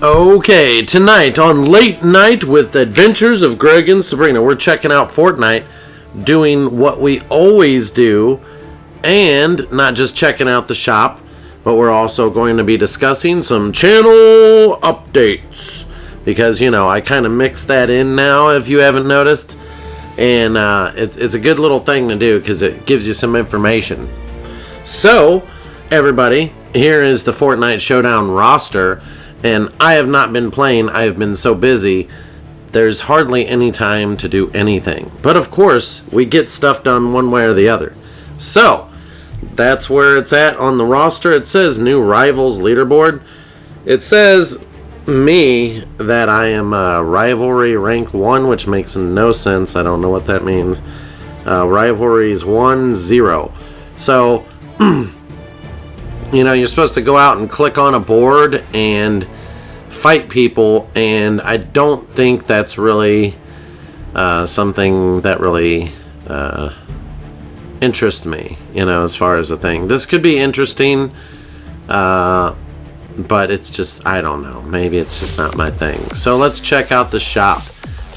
Okay, tonight on Late Night with Adventures of Greg and Sabrena, we're checking out Fortnite, doing what we always do, and not just checking out the shop, but we're also going to be discussing some channel updates. Because, you know, I kind of mix that in now, if you haven't noticed. And it's a good little thing to do because it gives you some information. So, everybody, here is the Fortnite Showdown roster. And I have not been playing. I have been so busy. There's hardly any time to do anything. But of course, we get stuff done one way or the other. So, that's where it's at on the roster. It says new rivals leaderboard. It says me that I am rivalry rank 1, which makes no sense. I don't know what that means. Rivalries 1-0. So, you know, you're supposed to go out and click on a board and fight people, and I don't think that's really something that really interests me, you know, as far as a thing. This could be interesting, but it's just, I don't know, maybe it's just not my thing. So let's check out the shop.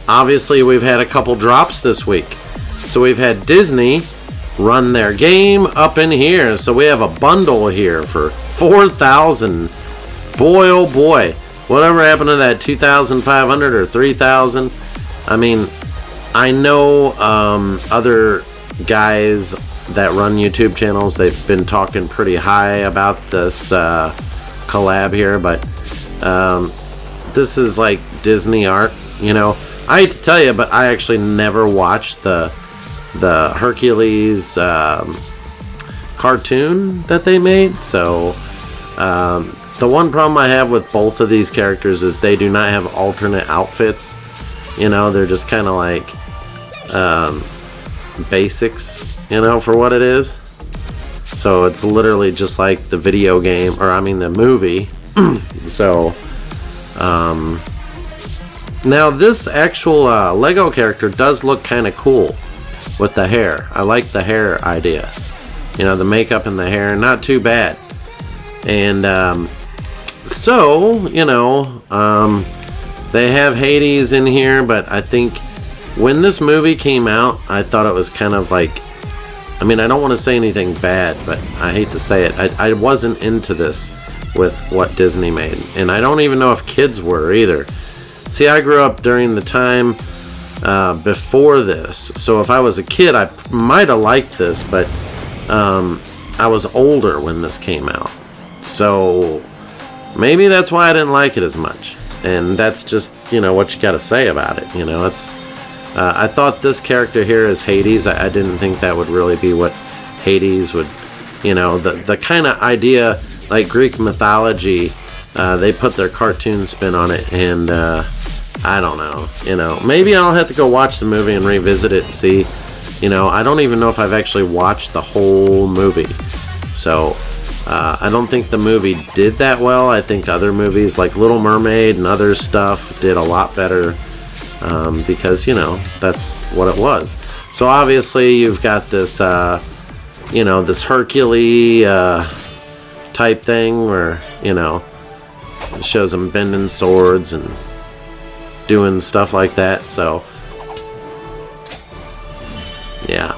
Obviously, we've had a couple drops this week. So we've had Disney run their game up in here. So we have a bundle here for 4,000. Boy, oh boy. Whatever happened to that 2,500 or 3,000? I mean, I know other guys that run YouTube channels, they've been talking pretty high about this collab here, but this is like Disney art, you know. I hate to tell you, but I actually never watched the Hercules cartoon that they made. So the one problem I have with both of these characters is they do not have alternate outfits. You know, they're just kind of like basics, you know, for what it is. So it's literally just like the video game, or I mean the movie. So now this actual Lego character does look kind of cool with the hair. I like the hair idea. You know, the makeup and the hair, not too bad. And so, you know, they have Hades in here, but I think when this movie came out, I thought it was kind of like, I mean, I don't want to say anything bad, but I hate to say it. I wasn't into this with what Disney made. And I don't even know if kids were either. See, I grew up during the time before this. So if I was a kid, I might have liked this, but I was older when this came out. So maybe that's why I didn't like it as much. And that's just, you know, what you got to say about it. You know, it's I thought this character here is Hades. I didn't think that would really be what Hades would, you know, the kind of idea like Greek mythology. They put their cartoon spin on it, and I don't know, you know, maybe I'll have to go watch the movie and revisit it and see. You know, I don't even know if I've actually watched the whole movie. So I don't think the movie did that well. I think other movies like Little Mermaid and other stuff did a lot better. Because, you know, that's what it was. So obviously you've got this, you know, this Hercules type thing where, you know, it shows them bending swords and doing stuff like that. So, yeah.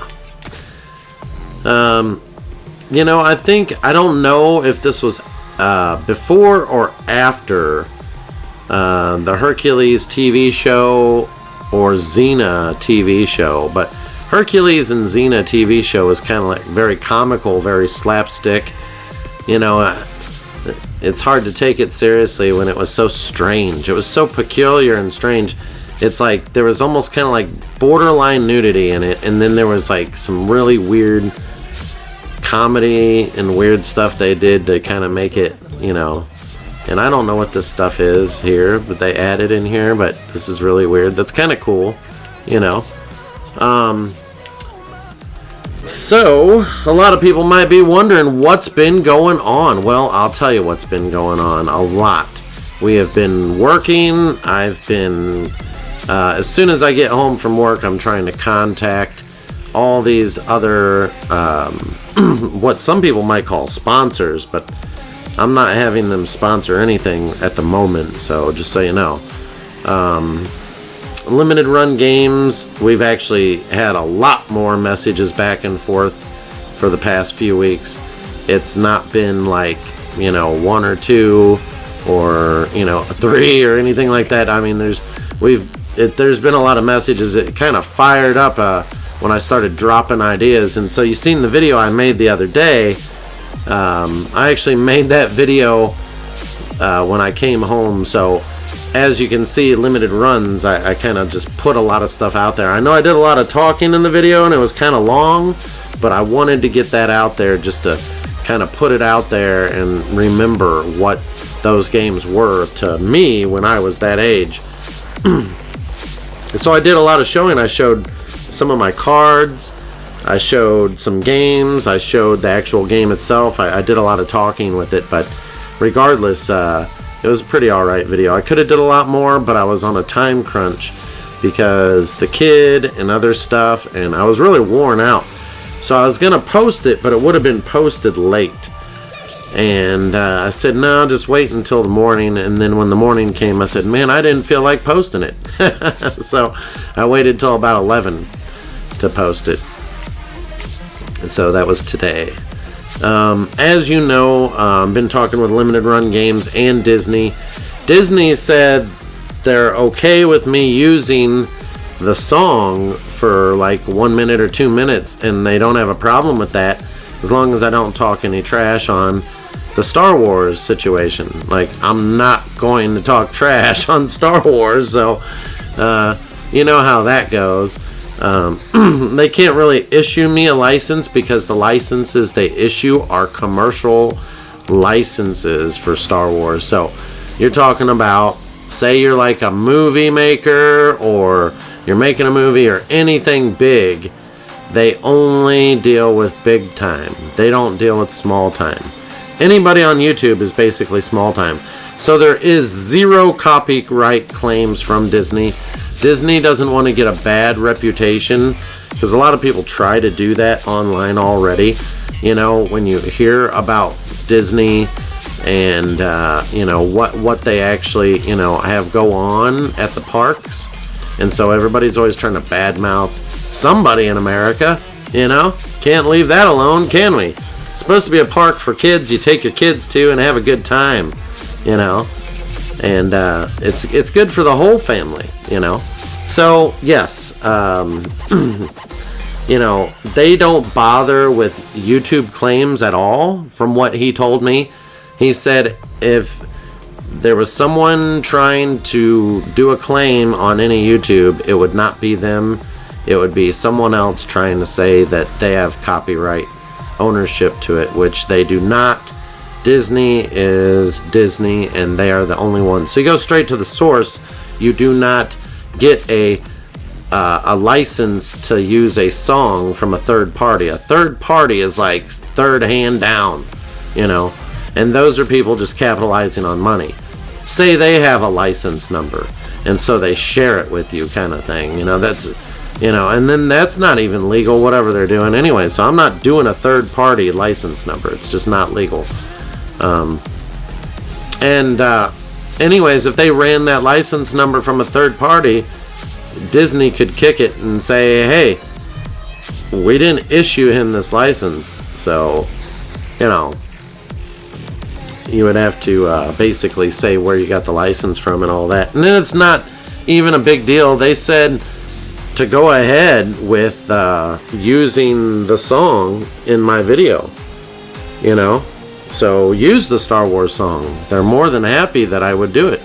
You know, I don't know if this was before or after the Hercules TV show or Xena TV show, but Hercules and Xena TV show was kind of like very comical, very slapstick. You know, it's hard to take it seriously when it was so strange. It was so peculiar and strange. It's like there was almost kind of like borderline nudity in it, and then there was like some really weird comedy and weird stuff they did to kind of make it, you know. And I don't know what this stuff is here, but they added in here, but this is really weird. That's kind of cool, you know. So, a lot of people might be wondering what's been going on. Well, I'll tell you what's been going on. A lot. We have been working. I've been, as soon as I get home from work, I'm trying to contact all these other, what some people might call sponsors, but I'm not having them sponsor anything at the moment, so just so you know. Limited run games, we've actually had a lot more messages back and forth for the past few weeks. It's not been like, you know, 1 or 2 or, you know, 3 or anything like that. I mean, there's been a lot of messages. It kind of fired up when I started dropping ideas. And so you've seen the video I made the other day. I actually made that video when I came home. So as you can see, limited runs, I kind of just put a lot of stuff out there. I know I did a lot of talking in the video and it was kind of long, but I wanted to get that out there just to kind of put it out there and remember what those games were to me when I was that age. So I did a lot of showing. I showed some of my cards, I showed some games, I showed the actual game itself. I did a lot of talking with it, but regardless, it was a pretty alright video. I could have did a lot more, but I was on a time crunch because the kid and other stuff, and I was really worn out. So I was going to post it, but it would have been posted late. And I said, no, just wait until the morning. And then when the morning came, I said, man, I didn't feel like posting it. So I waited till about 11 to post it. And so that was today. As you know, I've been talking with Limited Run Games and Disney. Disney said they're okay with me using the song for like 1 minute or 2 minutes, and they don't have a problem with that as long as I don't talk any trash on the Star Wars situation. Like, I'm not going to talk trash on Star Wars, so you know how that goes. They can't really issue me a license because the licenses they issue are commercial licenses for Star Wars. So you're talking about, say you're like a movie maker or you're making a movie or anything big, they only deal with big time. They don't deal with small time. Anybody on YouTube is basically small time. So there is 0 copyright claims from Disney. Disney doesn't want to get a bad reputation because a lot of people try to do that online already. You know, when you hear about Disney and you know what they actually, you know, have go on at the parks, and so everybody's always trying to badmouth somebody in America. You know, can't leave that alone, can we? It's supposed to be a park for kids you take your kids to and have a good time, you know, and it's good for the whole family, you know. So yes, you know, they don't bother with YouTube claims at all. From what he told me, he said if there was someone trying to do a claim on any YouTube, it would not be them. It would be someone else trying to say that they have copyright ownership to it, which they do not. Disney is Disney, and they are the only ones. So you go straight to the source. You do not get a license to use a song from a third party. A third party is like third hand down, you know, and those are people just capitalizing on money. Say they have a license number, and so they share it with you, kind of thing. You know, that's, you know, and then that's not even legal, whatever they're doing anyway. So I'm not doing a third party license number. It's just not legal. Anyways, if they ran that license number from a third party, Disney could kick it and say, hey, we didn't issue him this license. So, you know, you would have to basically say where you got the license from and all that. And then it's not even a big deal. They said to go ahead with using the song in my video, you know. So use the Star Wars song. They're more than happy that I would do it.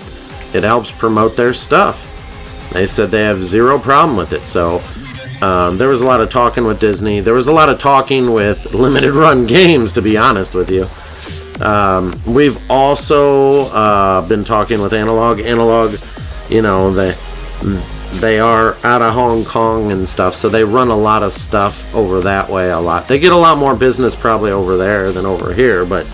It helps promote their stuff. They said they have 0 problem with it. So there was a lot of talking with Disney. There was a lot of talking with Limited Run Games, to be honest with you. We've also been talking with Analog. Analog, you know, they are out of Hong Kong and stuff, so they run a lot of stuff over that way a lot. They get a lot more business probably over there than over here, but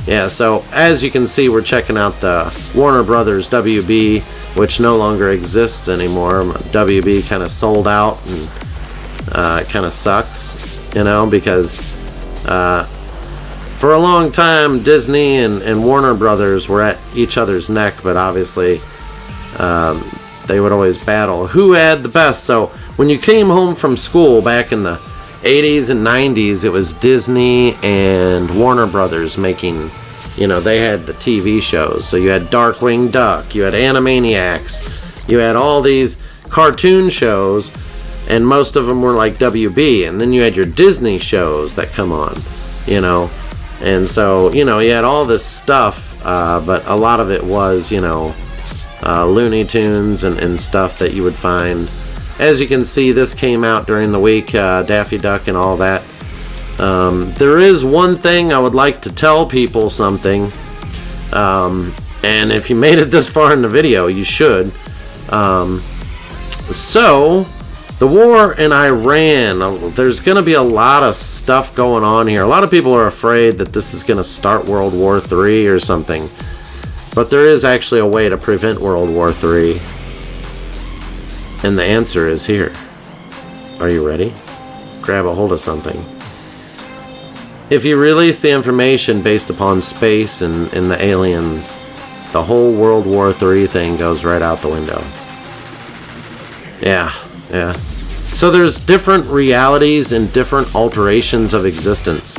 yeah, so as you can see, we're checking out the Warner Brothers WB, which no longer exists anymore. WB kind of sold out, and it kind of sucks, you know, because For a long time, Disney and Warner Brothers were at each other's neck, but obviously they would always battle who had the best. So when you came home from school back in the 80s and 90s, it was Disney and Warner Brothers making, they had the TV shows. So you had Darkwing Duck, you had Animaniacs, you had all these cartoon shows, and most of them were like WB. And then you had your Disney shows that come on, And so, you had all this stuff, but a lot of it was, Looney Tunes and stuff that you would find. As you can see, this came out during the week, Daffy Duck and all that. There is one thing I would like to tell people something, and if you made it this far in the video, you should. So, the war in Iran, there's going to be a lot of stuff going on here. A lot of people are afraid that this is going to start World War III or something. But there is actually a way to prevent World War III. And the answer is here. Are you ready? Grab a hold of something. If you release the information based upon space and the aliens, the whole World War III thing goes right out the window. Yeah. So there's different realities and different alterations of existence.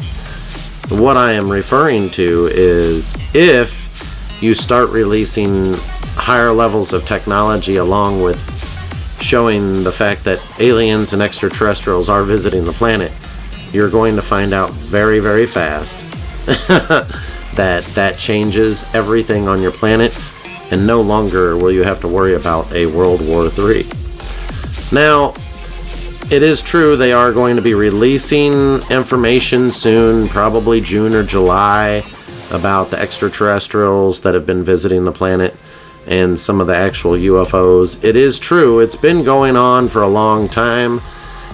What I am referring to is if you start releasing higher levels of technology along with showing the fact that aliens and extraterrestrials are visiting the planet, you're going to find out very, very fast that changes everything on your planet, and no longer will you have to worry about a World War III. Now, it is true they are going to be releasing information soon, probably June or July, about the extraterrestrials that have been visiting the planet and some of the actual UFOs. It is true, it's been going on for a long time.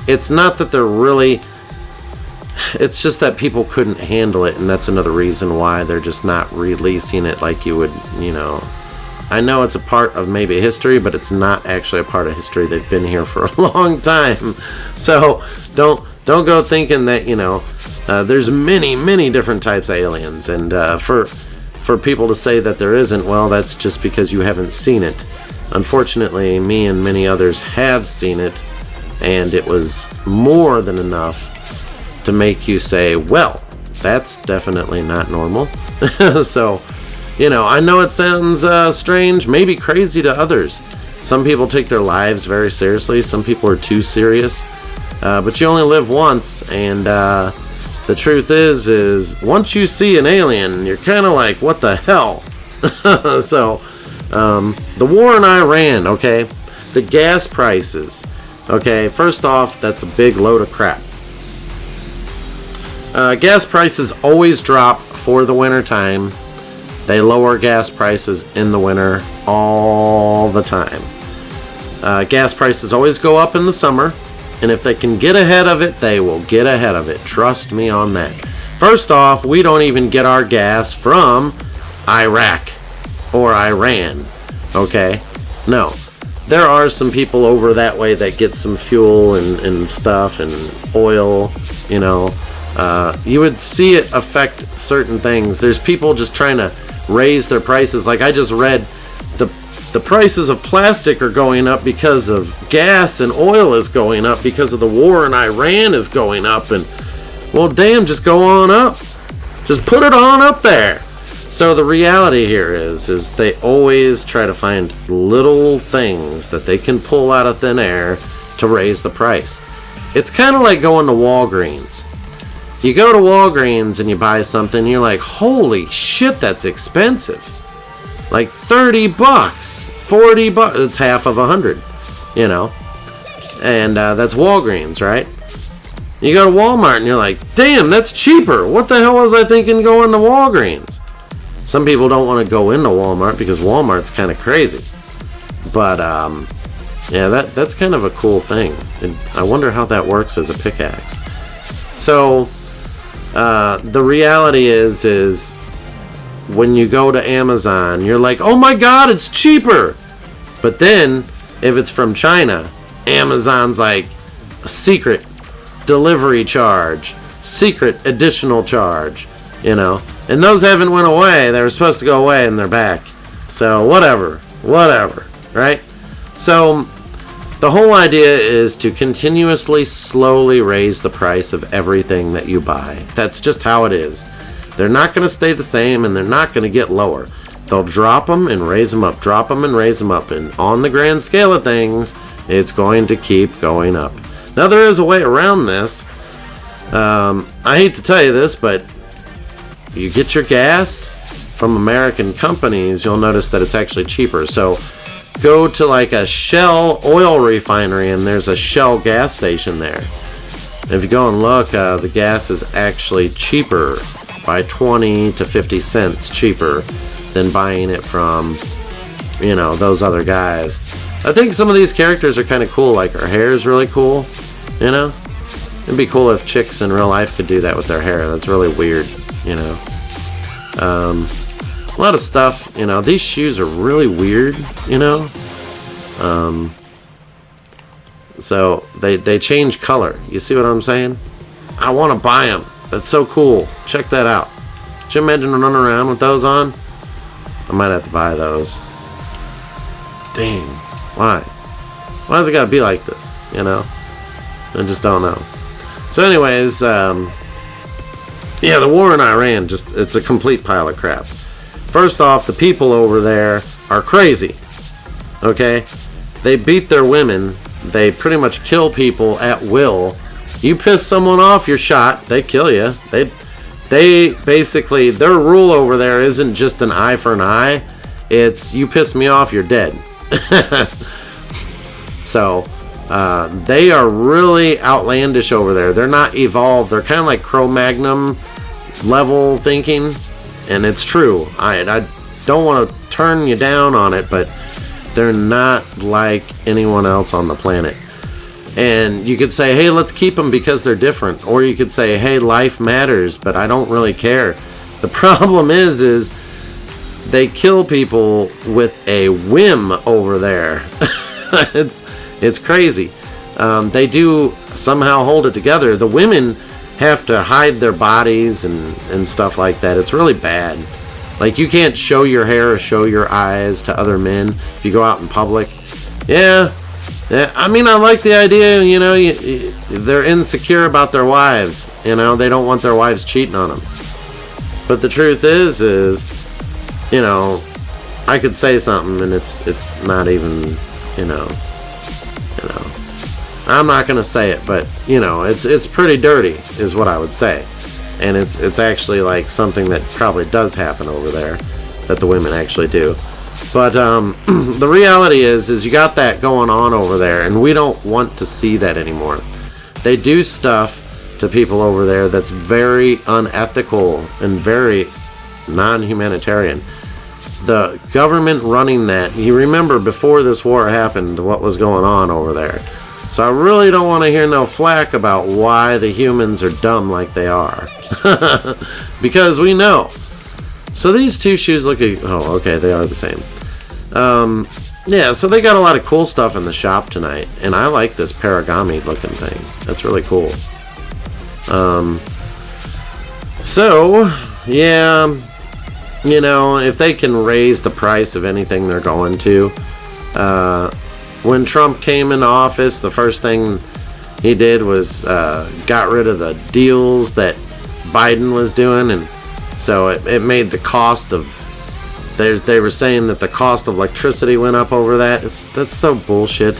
It's not that they're really... It's just that people couldn't handle it, and that's another reason why they're just not releasing it like you would, I know it's a part of maybe history, but it's not actually a part of history. They've been here for a long time. So don't go thinking that, there's many different types of aliens. And for people to say that there isn't, well, that's just because you haven't seen it. Unfortunately, me and many others have seen it, and it was more than enough to make you say, well, that's definitely not normal. So, I know it sounds strange, maybe crazy to others. Some people take their lives very seriously. Some people are too serious. But you only live once, and the truth is once you see an alien, you're kind of like, what the hell? So, the war in Iran, okay? The gas prices, okay? First off, that's a big load of crap. Gas prices always drop for the winter time. They lower gas prices in the winter all the time. Gas prices always go up in the summer, and if they can get ahead of it, they will get ahead of it. Trust me on that. First off, we don't even get our gas from Iraq or Iran, okay? No. There are some people over that way that get some fuel and stuff and oil, you would see it affect certain things. There's people just trying to raise their prices. Like I just read, the prices of plastic are going up because of gas, and oil is going up because of the war in Iran is going up. And well, damn, just go on up. Just put it on up there. So the reality here is they always try to find little things that they can pull out of thin air to raise the price. It's kind of like going to Walgreens. You go to Walgreens and you buy something, you're like, holy shit, that's expensive. Like $30, $40, it's half of 100, And that's Walgreens, right? You go to Walmart and you're like, damn, that's cheaper. What the hell was I thinking going to Walgreens? Some people don't want to go into Walmart because Walmart's kind of crazy. But, yeah, that's kind of a cool thing. And I wonder how that works as a pickaxe. So, the reality is when you go to Amazon, you're like, oh my god, it's cheaper. But then, if it's from China, Amazon's like, secret delivery charge, secret additional charge, you know. And those haven't went away. They were supposed to go away and they're back. So whatever, right? So the whole idea is to continuously, slowly raise the price of everything that you buy. That's just how it is. They're not going to stay the same, and they're not going to get lower. They'll drop them and raise them up, drop them and raise them up. And on the grand scale of things, it's going to keep going up. Now, there is a way around this. I hate to tell you this, but you get your gas from American companies, you'll notice that it's actually cheaper. So go to like a Shell oil refinery, and there's a Shell gas station there. If you go and look, the gas is actually cheaper by 20 to 50 cents cheaper than buying it from, you know, those other guys. I think some of these characters are kind of cool. Like, her hair is really cool, you know. It'd be cool if chicks in real life could do that with their hair. That's really weird, you know. A lot of stuff, you know. These shoes are really weird, you know. So they change color. You see what I'm saying? I want to buy them. That's so cool. Check that out. Could you imagine running around with those on? I might have to buy those. Dang. Why? Why does it gotta be like this? You know? I just don't know. So anyways, yeah, the war in Iran, it's a complete pile of crap. First off, the people over there are crazy. Okay? They beat their women. They pretty much kill people at will. You piss someone off, you're shot. They kill you. They basically, their rule over there isn't just an eye for an eye. It's, you piss me off, you're dead. So, they are really outlandish over there. They're not evolved. They're kind of like Cro-Magnon level thinking. And it's true. I don't want to turn you down on it, but they're not like anyone else on the planet. And you could say, hey, let's keep them because they're different. Or you could say, hey, life matters, but I don't really care. The problem is they kill people with a whim over there. It's crazy. They do somehow hold it together. The women have to hide their bodies and stuff like that. It's really bad. Like, you can't show your hair or show your eyes to other men if you go out in public. Yeah, I mean, I like the idea, you know, they're insecure about their wives. You know, they don't want their wives cheating on them. But the truth is, you know, I could say something and it's not even, you know. I'm not going to say it, but, you know, it's pretty dirty is what I would say. And it's actually like something that probably does happen over there that the women actually do. But the reality is you got that going on over there, and we don't want to see that anymore. They do stuff to people over there that's very unethical and very non-humanitarian. The government running that, you remember before this war happened what was going on over there. So I really don't want to hear no flack about why the humans are dumb like they are. Because we know. So these two shoes look at, oh, okay, they are the same. Yeah, so they got a lot of cool stuff in the shop tonight. And I like this paragami looking thing. That's really cool. So, yeah, you know, if they can raise the price of anything they're going to. When Trump came into office, the first thing he did was got rid of the deals that Biden was doing, and so it made the cost of, they were saying that the cost of electricity went up over that. That's so bullshit.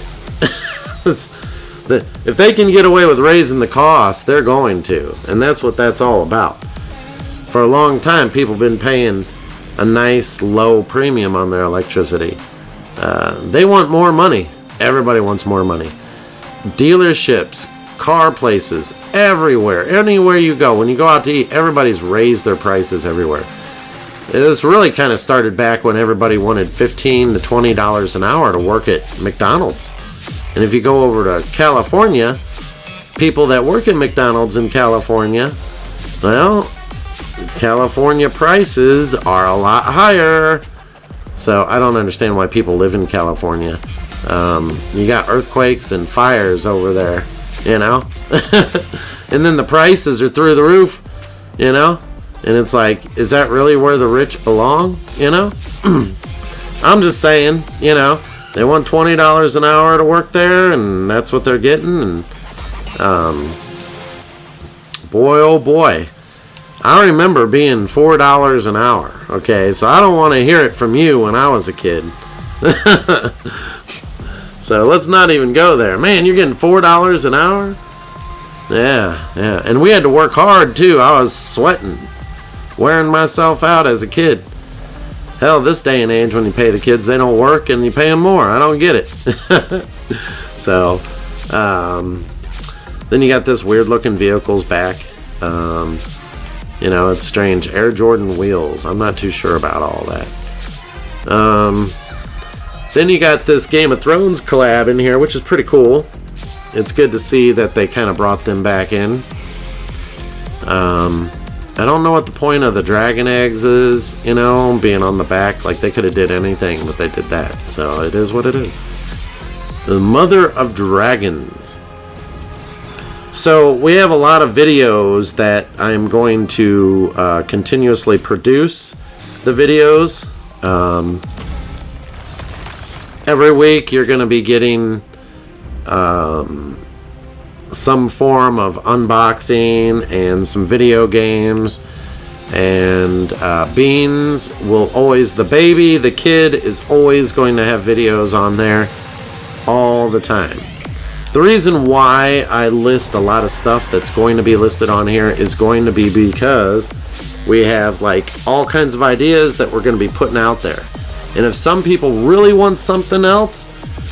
If they can get away with raising the cost, they're going to, and that's what that's all about. For a long time, people have been paying a nice low premium on their electricity. They want more money. Everybody wants more money. Dealerships, car places, everywhere. Anywhere you go, when you go out to eat, everybody's raised their prices everywhere. This really kind of started back when everybody wanted $15 to $20 an hour to work at McDonald's. And if you go over to California, people that work at McDonald's in California, well, California prices are a lot higher. So I don't understand why people live in California. You got earthquakes and fires over there, you know. And then the prices are through the roof, you know. And it's like, is that really where the rich belong? You know? I'm just saying, you know, they want $20 an hour to work there, and that's what they're getting. And boy, oh boy, I remember being $4 an hour. Okay, so I don't want to hear it from you when I was a kid. So let's not even go there. Man, you're getting $4 an hour? Yeah. And we had to work hard too. I was sweating, wearing myself out as a kid. Hell, this day and age, when you pay the kids, they don't work and you pay them more. I don't get it. So, then you got this weird looking vehicles back. You know, it's strange. Air Jordan wheels. I'm not too sure about all that. Then you got this Game of Thrones collab in here, which is pretty cool. It's good to see that they kind of brought them back in. I don't know what the point of the dragon eggs is, you know, being on the back. Like, they could have did anything, but they did that. So it is what it is. The Mother of Dragons. So we have a lot of videos that I'm going to continuously produce the videos. Every week you're going to be getting some form of unboxing and some video games. And Beans will always, the baby, the kid is always going to have videos on there all the time. The reason why I list a lot of stuff that's going to be listed on here is going to be because we have like all kinds of ideas that we're going to be putting out there. And if some people really want something else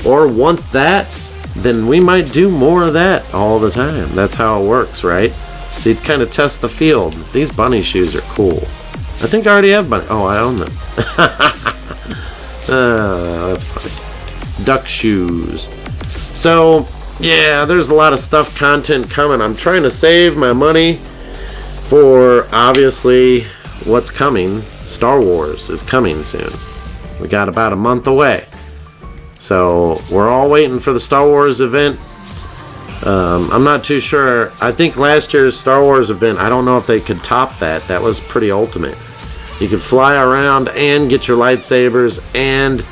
or want that, then we might do more of that all the time. That's how it works, right? So you kind of test the field. These bunny shoes are cool. I think I already have bunny. Oh, I own them. That's funny. Duck shoes. So, yeah, there's a lot of stuff, content coming. I'm trying to save my money for, obviously, what's coming. Star Wars is coming soon. We got about a month away. So, we're all waiting for the Star Wars event. I'm not too sure. I think last year's Star Wars event, I don't know if they could top that. That was pretty ultimate. You could fly around and get your lightsabers and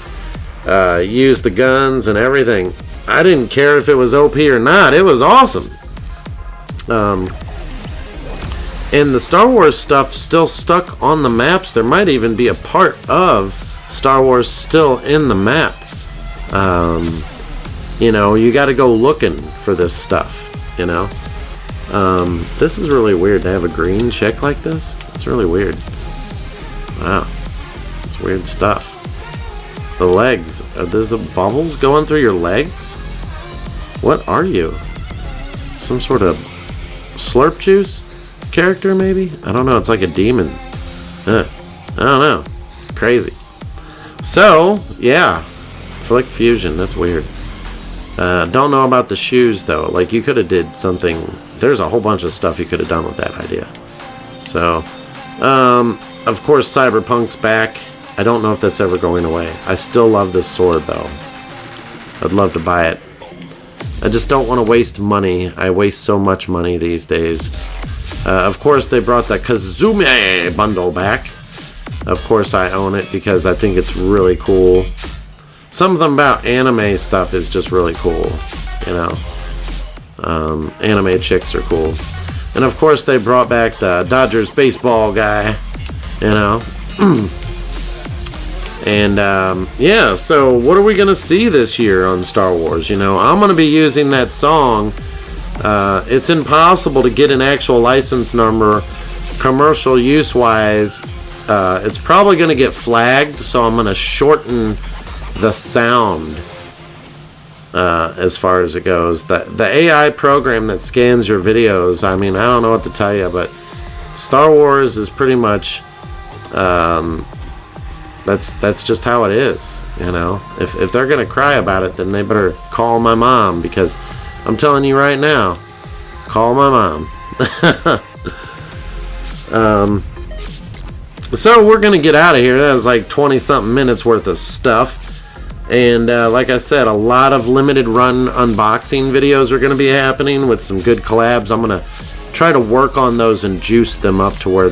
use the guns and everything. I didn't care if it was OP or not. It was awesome. And the Star Wars stuff still stuck on the maps. There might even be a part of Star Wars still in the map. You know, you got to go looking for this stuff, you know. This is really weird to have a green check like this. It's really weird. Wow. It's weird stuff. The legs. There's the bubbles going through your legs? What are you? Some sort of slurp juice character, maybe? I don't know. It's like a demon. I don't know. Crazy. So, yeah. Flick Fusion. That's weird. Don't know about the shoes, though. Like, you could have did something. There's a whole bunch of stuff you could have done with that idea. So, of course, Cyberpunk's back. I don't know if that's ever going away. I still love this sword, though. I'd love to buy it. I just don't want to waste money. I waste so much money these days. Of course, they brought the Kazume bundle back. Of course, I own it because I think it's really cool. Something about anime stuff is just really cool, you know. Anime chicks are cool. And of course, they brought back the Dodgers baseball guy, you know. And, yeah, so what are we going to see this year on Star Wars? You know, I'm going to be using that song. It's impossible to get an actual license number, commercial use-wise. It's probably going to get flagged, so I'm going to shorten the sound as far as it goes. The AI program that scans your videos, I mean, I don't know what to tell you, but Star Wars is pretty much... That's just how it is, you know. If they're gonna cry about it, then they better call my mom, because I'm telling you right now, call my mom. So we're gonna get out of here. That was like 20-something minutes worth of stuff, and like I said, a lot of limited run unboxing videos are gonna be happening with some good collabs. I'm gonna try to work on those and juice them up to where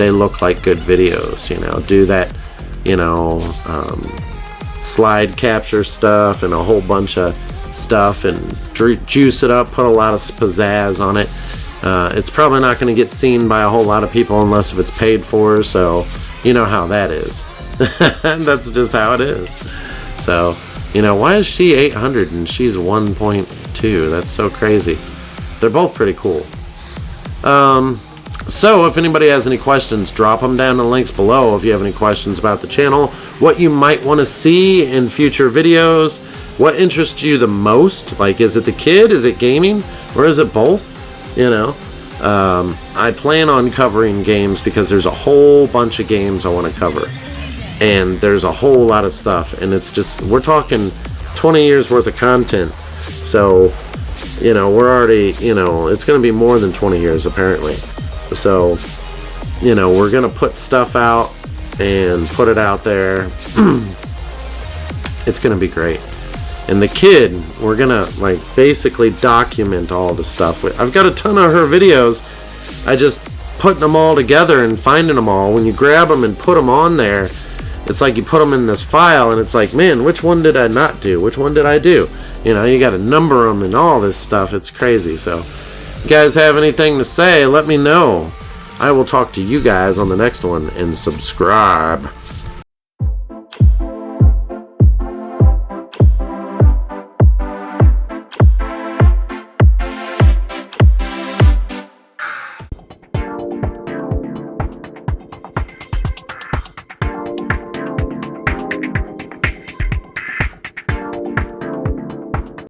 they look like good videos. You know, do that, you know, slide capture stuff and a whole bunch of stuff, and juice it up, put a lot of pizzazz on it. It's probably not going to get seen by a whole lot of people unless if it's paid for, so you know how that is. That's just how it is. So, you know, why is she 800 and she's 1.2? That's so crazy. They're both pretty cool. So if anybody has any questions, drop them down in the links below. If you have any questions about the channel, what you might want to see in future videos, what interests you the most, like is it the kid, is it gaming, or is it both? You know, I plan on covering games because there's a whole bunch of games I want to cover, and there's a whole lot of stuff, and it's just, we're talking 20 years worth of content. So, you know, we're already, you know, it's going to be more than 20 years apparently. So, you know, we're going to put stuff out and put it out there. It's going to be great. And the kid, we're going to like basically document all the stuff. I've got a ton of her videos. I just putting them all together and finding them all. When you grab them and put them on there, it's like you put them in this file and it's like, man, which one did I not do? Which one did I do? You know, you got to number them and all this stuff. It's crazy. So, if you guys have anything to say, let me know. I will talk to you guys on the next one, and subscribe.